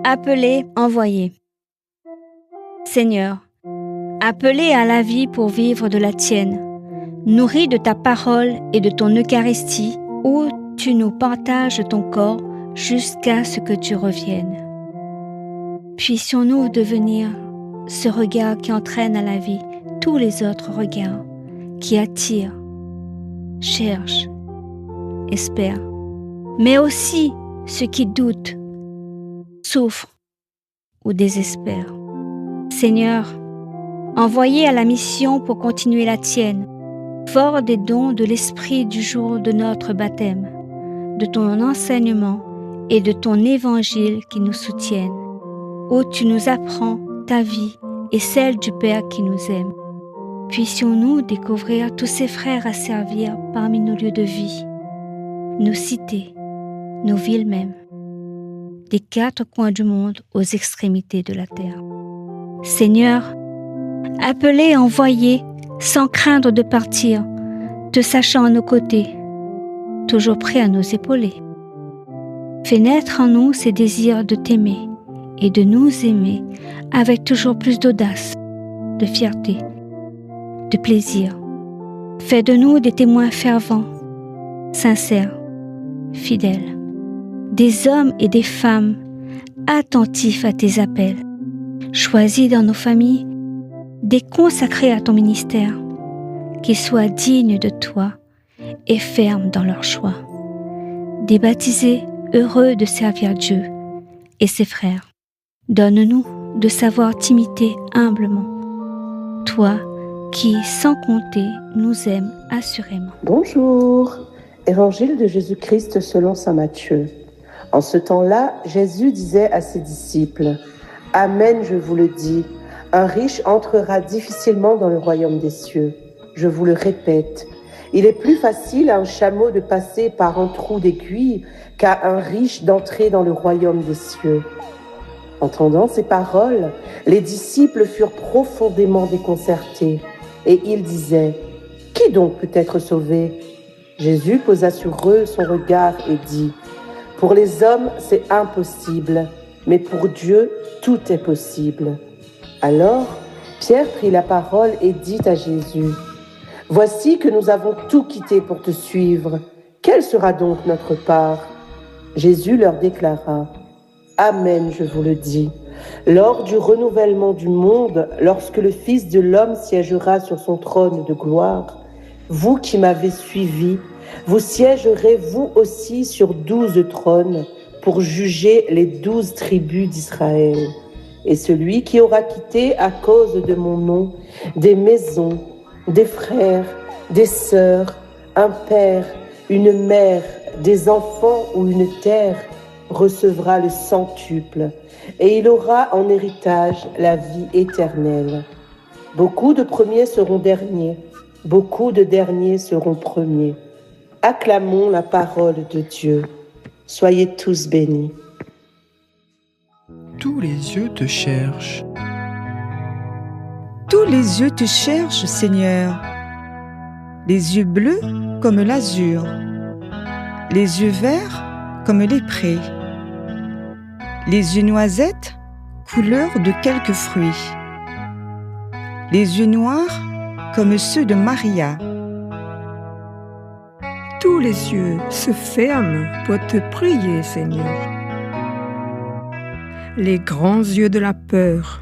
Appelé, envoyé. Seigneur, appelé à la vie pour vivre de la tienne, nourri de ta parole et de ton Eucharistie, où tu nous partages ton corps jusqu'à ce que tu reviennes. Puissions-nous devenir ce regard qui entraîne à la vie tous les autres regards, qui attirent, cherchent, espèrent, mais aussi ceux qui doutent, souffrent ou désespèrent. Seigneur, envoyé à la mission pour continuer la tienne, fort des dons de l'Esprit du jour de notre baptême, de ton enseignement et de ton évangile qui nous soutiennent, où tu nous apprends ta vie et celle du Père qui nous aime. Puissions-nous découvrir tous ces frères à servir parmi nos lieux de vie, nos cités, nos villes mêmes, des 4 coins du monde aux extrémités de la terre. Seigneur, appelé et envoyé sans craindre de partir, te sachant à nos côtés, toujours prêt à nous épauler. Fais naître en nous ces désirs de t'aimer et de nous aimer avec toujours plus d'audace, de fierté, de plaisir. Fais de nous des témoins fervents, sincères, fidèles, des hommes et des femmes attentifs à tes appels, choisis dans nos familles, des consacrés à ton ministère, qui soient dignes de toi et fermes dans leur choix, des baptisés heureux de servir Dieu et ses frères. Donne-nous de savoir t'imiter humblement, toi qui, sans compter, nous aimes assurément. Bonjour, Évangile de Jésus-Christ selon saint Matthieu. En ce temps-là, Jésus disait à ses disciples, « Amen, je vous le dis, un riche entrera difficilement dans le royaume des cieux. Je vous le répète, il est plus facile à un chameau de passer par un trou d'aiguille qu'à un riche d'entrer dans le royaume des cieux. » Entendant ces paroles, les disciples furent profondément déconcertés et ils disaient, « Qui donc peut être sauvé ?» Jésus posa sur eux son regard et dit, « Pour les hommes, c'est impossible, mais pour Dieu, tout est possible. » Alors, Pierre prit la parole et dit à Jésus, « Voici que nous avons tout quitté pour te suivre. Quelle sera donc notre part ?» Jésus leur déclara, « Amen, je vous le dis. Lors du renouvellement du monde, lorsque le Fils de l'homme siégera sur son trône de gloire, vous qui m'avez suivi, vous siégerez vous aussi sur 12 trônes pour juger les 12 tribus d'Israël. Et celui qui aura quitté à cause de mon nom des maisons, des frères, des sœurs, un père, une mère, des enfants ou une terre, recevra le centuple, et il aura en héritage la vie éternelle. Beaucoup de premiers seront derniers, beaucoup de derniers seront premiers. Acclamons la parole de Dieu. Soyez tous bénis. Tous les yeux te cherchent. Tous les yeux te cherchent, Seigneur. Les yeux bleus comme l'azur, les yeux verts comme les prés, les yeux noisettes, couleur de quelques fruits, les yeux noirs comme ceux de Maria. Tous les yeux se ferment pour te prier, Seigneur. Les grands yeux de la peur,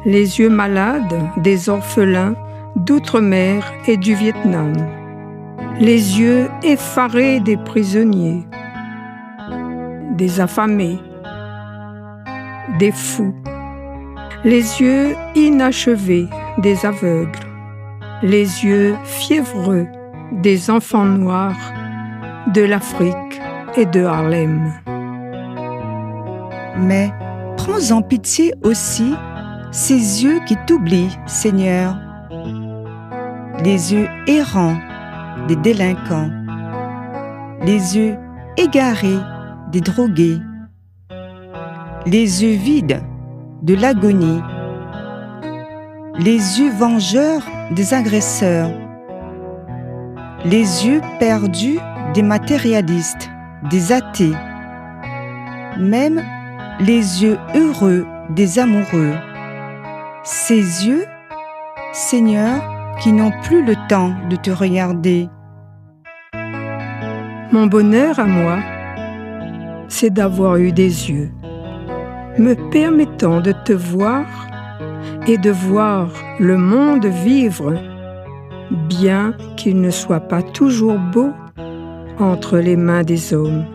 les yeux malades des orphelins d'outre-mer et du Vietnam, les yeux effarés des prisonniers, des affamés, des fous, les yeux inachevés des aveugles, les yeux fiévreux des enfants noirs de l'Afrique et de Harlem. Mais prends en pitié aussi ces yeux qui t'oublient, Seigneur, les yeux errants des délinquants, les yeux égarés des drogués, les yeux vides de l'agonie, les yeux vengeurs des agresseurs, les yeux perdus des matérialistes, des athées, même les yeux heureux des amoureux. Ces yeux, Seigneur, qui n'ont plus le temps de te regarder. Mon bonheur à moi, c'est d'avoir eu des yeux, me permettant de te voir et de voir le monde vivre, bien qu'il ne soit pas toujours beau entre les mains des hommes.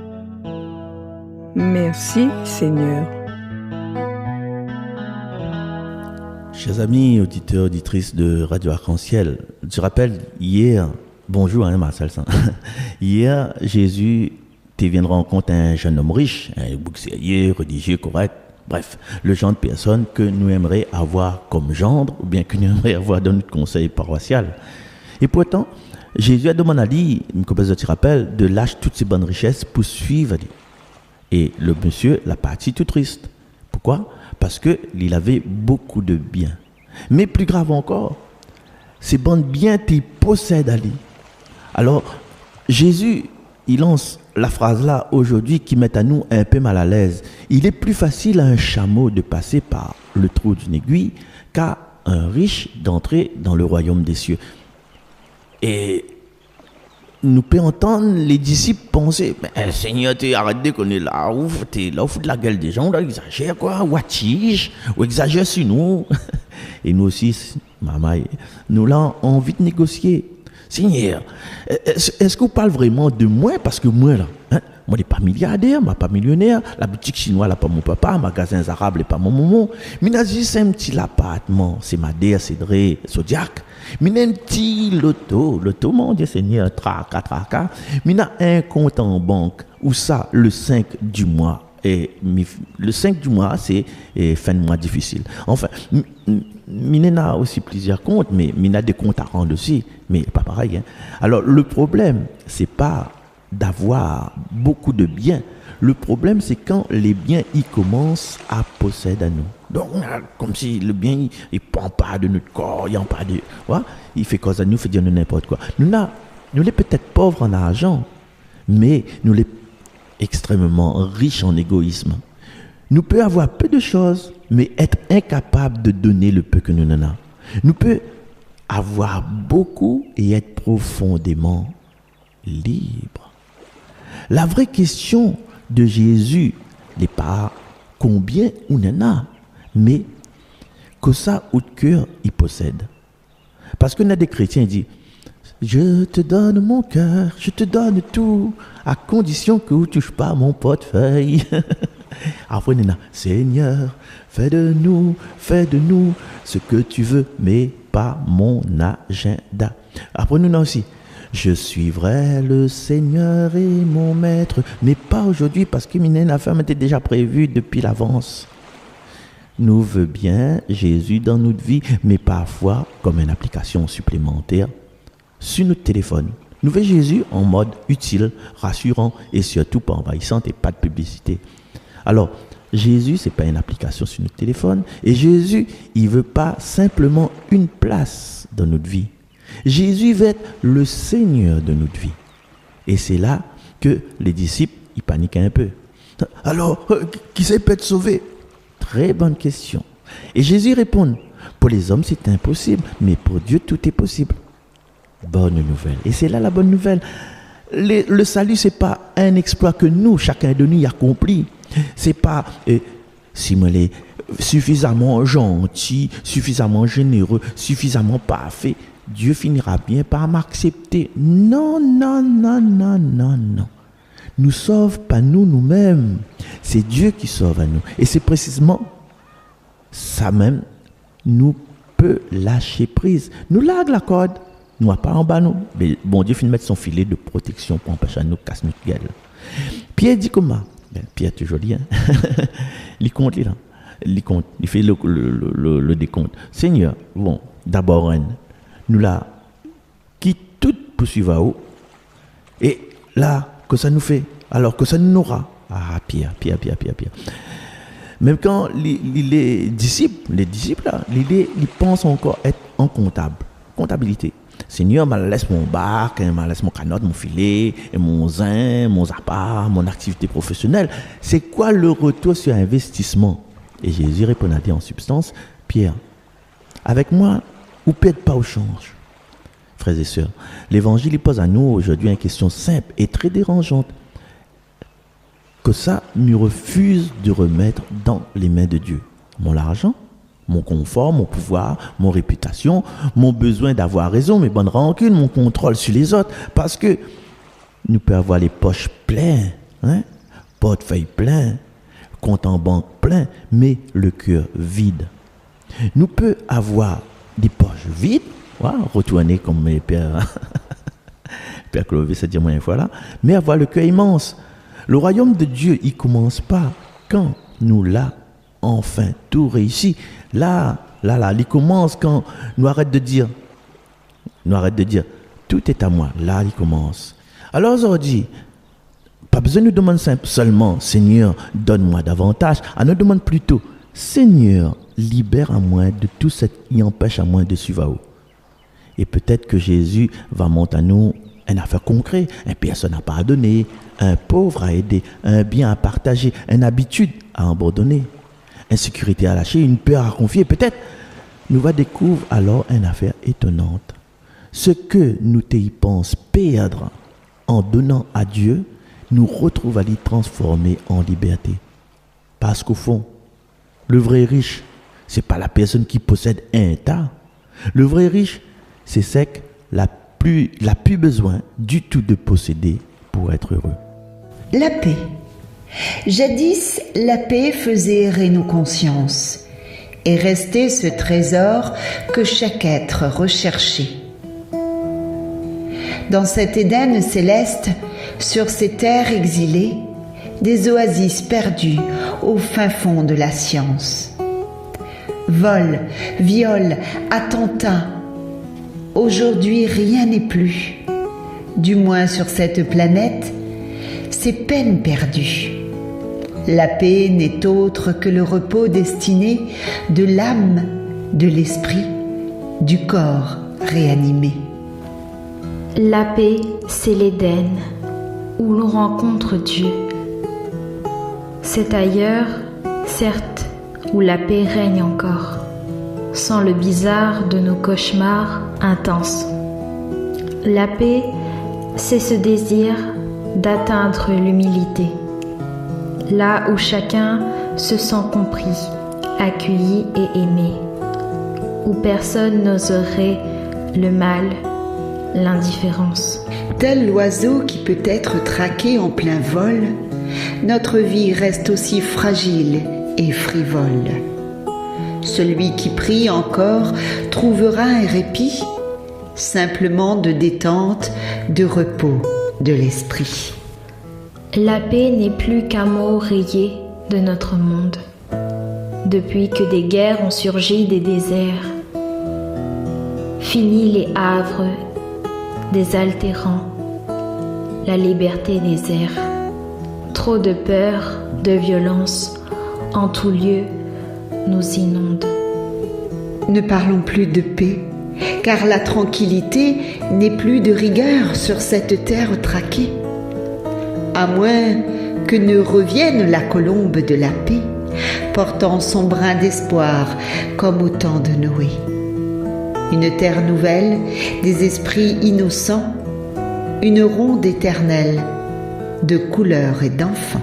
Merci, Seigneur. Chers amis, auditeurs, auditrices de Radio Arc-en-Ciel, je rappelle, hier, bonjour, Marcel, hier, Jésus te viendra rencontrer un jeune homme riche, un bouc-sérieux, religieux, correct, bref, le genre de personne que nous aimerions avoir comme gendre, ou bien que nous aimerions avoir dans notre conseil paroissial. Et pourtant, Jésus a demandé à lui, comme je te rappelle, de lâcher toutes ses bonnes richesses pour suivre lui. Et le monsieur l'a parti tout triste. Pourquoi ? Parce qu'il avait beaucoup de biens. Mais plus grave encore, ces bons biens t'y possèdent à lui. Alors, Jésus, il lance la phrase là aujourd'hui qui met à nous un peu mal à l'aise. Il est plus facile à un chameau de passer par le trou d'une aiguille qu'à un riche d'entrer dans le royaume des cieux. Et nous pouvons entendre les disciples penser, mais Seigneur, arrête de connaître là, t'es là, fout de la gueule des gens, là, exagère quoi, wattige, ou exagère sur nous. Et nous aussi, maman, nous là, on a envie de négocier. Seigneur, est-ce qu'on parle vraiment de moi? Parce que moi, là, moi, je ne suis pas milliardaire, je ne suis pas millionnaire, la boutique chinoise, là, pas mon papa, le magasin arabe, là, pas mon maman. Mais c'est un petit appartement, c'est Madère, c'est Dré, Zodiac. Mais un petit loto, mon Dieu Seigneur, traca. Mais un compte en banque, où ça, le 5 du mois. Et le 5 du mois, c'est fin de mois difficile. Enfin, il a aussi plusieurs comptes, mais il a des comptes à rendre aussi, mais pas pareil. Hein. Alors, le problème, c'est pas d'avoir beaucoup de biens. Le problème, c'est quand les biens, ils commencent à posséder à nous. Donc, comme si le bien, il ne prend pas de notre corps, il n'y a pas de... Ouais, il fait cause à nous, il fait dire nous n'importe quoi. Nous sommes peut-être pauvres en argent, mais nous sommes extrêmement riches en égoïsme. Nous pouvons avoir peu de choses, mais être incapables de donner le peu que nous en avons. Nous pouvons avoir beaucoup et être profondément libres. La vraie question de Jésus n'est pas combien on en a, mais que ça, au cœur, il possède. Parce qu'on a des chrétiens qui disent, je te donne mon cœur, je te donne tout, à condition que vous ne touchez pas mon portefeuille. Après, on a, Seigneur, fais de nous ce que tu veux, mais pas mon agenda. Après, nous avons aussi, je suivrai le Seigneur et mon Maître, mais pas aujourd'hui parce que une affaire était déjà prévue depuis l'avance. Nous veut bien Jésus dans notre vie, mais parfois comme une application supplémentaire sur notre téléphone. Nous voulons Jésus en mode utile, rassurant et surtout pas envahissant et pas de publicité. Alors, Jésus, ce n'est pas une application sur notre téléphone et Jésus, il ne veut pas simplement une place dans notre vie. Jésus veut être le Seigneur de notre vie. Et c'est là que les disciples, ils paniquent un peu. Alors, qui sait peut être sauvé? Très bonne question. Et Jésus répond, pour les hommes c'est impossible, mais pour Dieu tout est possible. Bonne nouvelle. Et c'est là la bonne nouvelle. Le salut, ce n'est pas un exploit que nous, chacun de nous, y accomplit. Ce n'est pas si moi les suffisamment gentil, suffisamment généreux, suffisamment parfait. Dieu finira bien par m'accepter. Non. Nous sauve pas nous-mêmes. C'est Dieu qui sauve à nous. Et c'est précisément ça même nous peut lâcher prise. Nous largue la corde. Nous pas en bas nous. Mais bon Dieu finit mettre son filet de protection pour empêcher nous casser notre gueule. Pierre dit comment? Pierre toujours dit. Il compte là. Il compte. Il fait le décompte. Seigneur, bon, d'abord nous là qui tout poursuivre à haut. Et là que ça nous fait, alors que ça nous aura. Ah, Pierre. Même quand les disciples là, ils pensent encore être en comptabilité. Seigneur, je laisse mon bac, je laisse mon canot, mon filet, mon zin, mon zappa, mon activité professionnelle. C'est quoi le retour sur investissement? Et Jésus répondit en substance, Pierre, avec moi, ou peut-être pas au change. Frères et sœurs, l'évangile il pose à nous aujourd'hui une question simple et très dérangeante. Que ça nous refuse de remettre dans les mains de Dieu. Mon argent, mon confort, mon pouvoir, mon réputation, mon besoin d'avoir raison, mes bonnes rancunes, mon contrôle sur les autres. Parce que nous pouvons avoir les poches pleines, portefeuille plein, compte en banque plein, mais le cœur vide. Nous pouvons avoir des poches vides, retourner comme mes pères, Père Clovis a dit moi une fois là, mais avoir le cœur immense. Le royaume de Dieu, il ne commence pas quand nous là, enfin, tout réussi. Là, il commence quand nous arrêtons de dire, tout est à moi. Là, il commence. Alors aujourd'hui, pas besoin de nous demander seulement, Seigneur, donne-moi davantage. On nous demande plutôt, Seigneur, libère à moi de tout ce qui empêche à moi de suivre à haut. Et peut-être que Jésus va monter à nous une affaire concrète, une personne à pardonner, un pauvre à aider, un bien à partager, une habitude à abandonner, une sécurité à lâcher, une peur à confier. Peut-être nous va découvrir alors une affaire étonnante. Ce que nous y pensons perdre en donnant à Dieu, nous retrouvons à l'y transformer en liberté. Parce qu'au fond, le vrai riche, ce n'est pas la personne qui possède un tas. Le vrai riche, c'est celle qui n'a plus besoin du tout de posséder pour être heureux. La paix. Jadis, la paix faisait errer nos consciences et restait ce trésor que chaque être recherchait. Dans cet Éden céleste, sur ces terres exilées, des oasis perdues au fin fond de la science. Vol, viol, attentats. Aujourd'hui, rien n'est plus. Du moins sur cette planète, c'est peine perdue. La paix n'est autre que le repos destiné de l'âme, de l'esprit, du corps réanimé. La paix, c'est l'Éden, où l'on rencontre Dieu. C'est ailleurs, certes, où la paix règne encore, sans le bizarre de nos cauchemars intenses. La paix, c'est ce désir d'atteindre l'humilité, là où chacun se sent compris, accueilli et aimé, où personne n'oserait le mal, l'indifférence. Tel l'oiseau qui peut être traqué en plein vol, notre vie reste aussi fragile et frivole. Celui qui prie encore trouvera un répit, simplement de détente, de repos de l'esprit. La paix n'est plus qu'un mot rayé de notre monde, depuis que des guerres ont surgi des déserts. Fini les havres désaltérants, la liberté des airs. Trop de peur, de violence, en tout lieu, nous inonde. Ne parlons plus de paix, car la tranquillité n'est plus de rigueur sur cette terre traquée. À moins que ne revienne la colombe de la paix, portant son brin d'espoir comme au temps de Noé. Une terre nouvelle, des esprits innocents, une ronde éternelle de couleurs et d'enfants.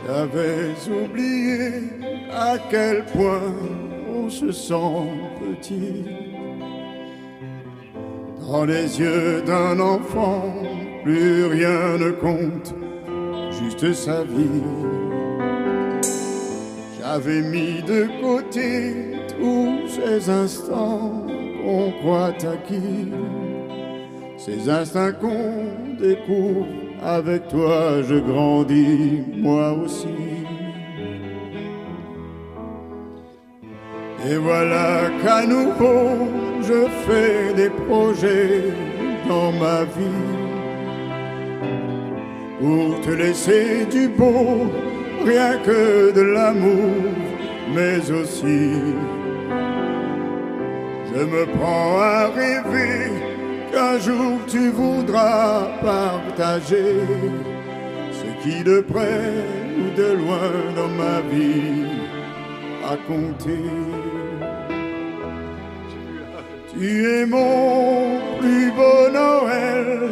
J'avais oublié à quel point on se sent petit. Dans les yeux d'un enfant, plus rien ne compte, juste sa vie. J'avais mis de côté tous ces instants qu'on croit acquis, ces instincts qu'on découvre. Avec toi je grandis, moi aussi. Et voilà qu'à nouveau je fais des projets dans ma vie pour te laisser du beau, rien que de l'amour, mais aussi je me prends à rêver qu'un jour tu voudras partager ce qui de près ou de loin dans ma vie a compté. Tu es mon plus beau Noël,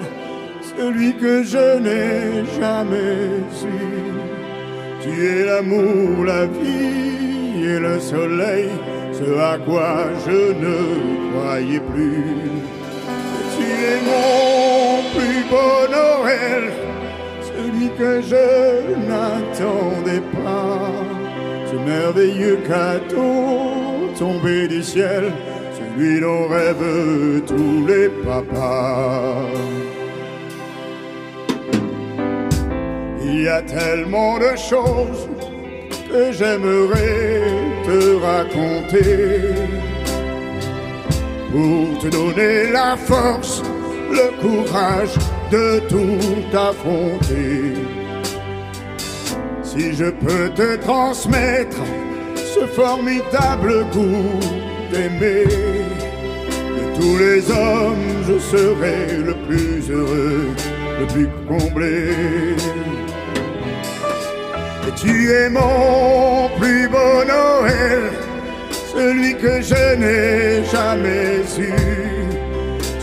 celui que je n'ai jamais su. Tu es l'amour, la vie et le soleil, ce à quoi je ne croyais plus. Tu es mon plus beau Noël, celui que je n'attendais pas. Ce merveilleux cadeau tombé du ciel, celui dont rêvent tous les papas. Il y a tellement de choses que j'aimerais te raconter pour te donner la force, le courage de tout affronter. Si je peux te transmettre ce formidable goût d'aimer, de tous les hommes je serai le plus heureux, le plus comblé. Et tu es mon plus beau Noël, celui que je n'ai jamais eu.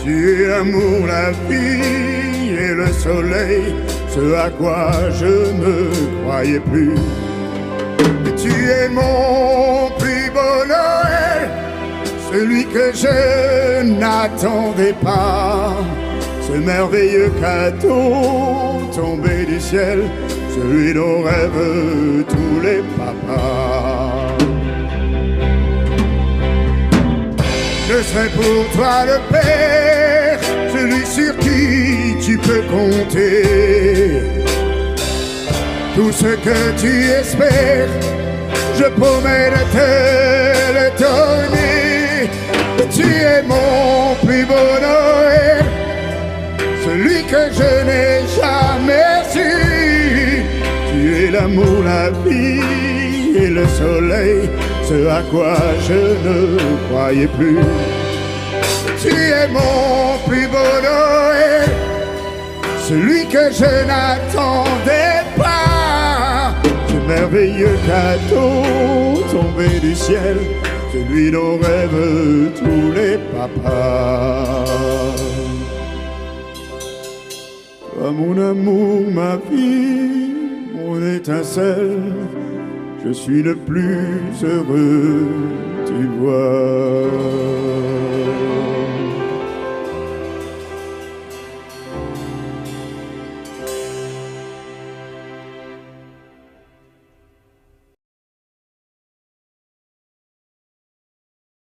Tu es l'amour, la vie et le soleil, ce à quoi je ne croyais plus. Et tu es mon plus beau Noël, celui que je n'attendais pas. Ce merveilleux cadeau tombé du ciel, celui dont rêvent tous les papas. Je serai pour toi le père, celui sur qui tu peux compter. Tout ce que tu espères, je promets de te le donner. Tu es mon plus beau Noël, celui que je n'ai jamais su. Tu es l'amour, la vie et le soleil, ce à quoi je ne croyais plus. Tu es mon plus beau Noël, celui que je n'attendais pas. Ce merveilleux cadeau tombé du ciel, celui dont rêvent tous les papas. Toi mon amour, ma vie, mon étincelle, je suis le plus heureux, tu vois.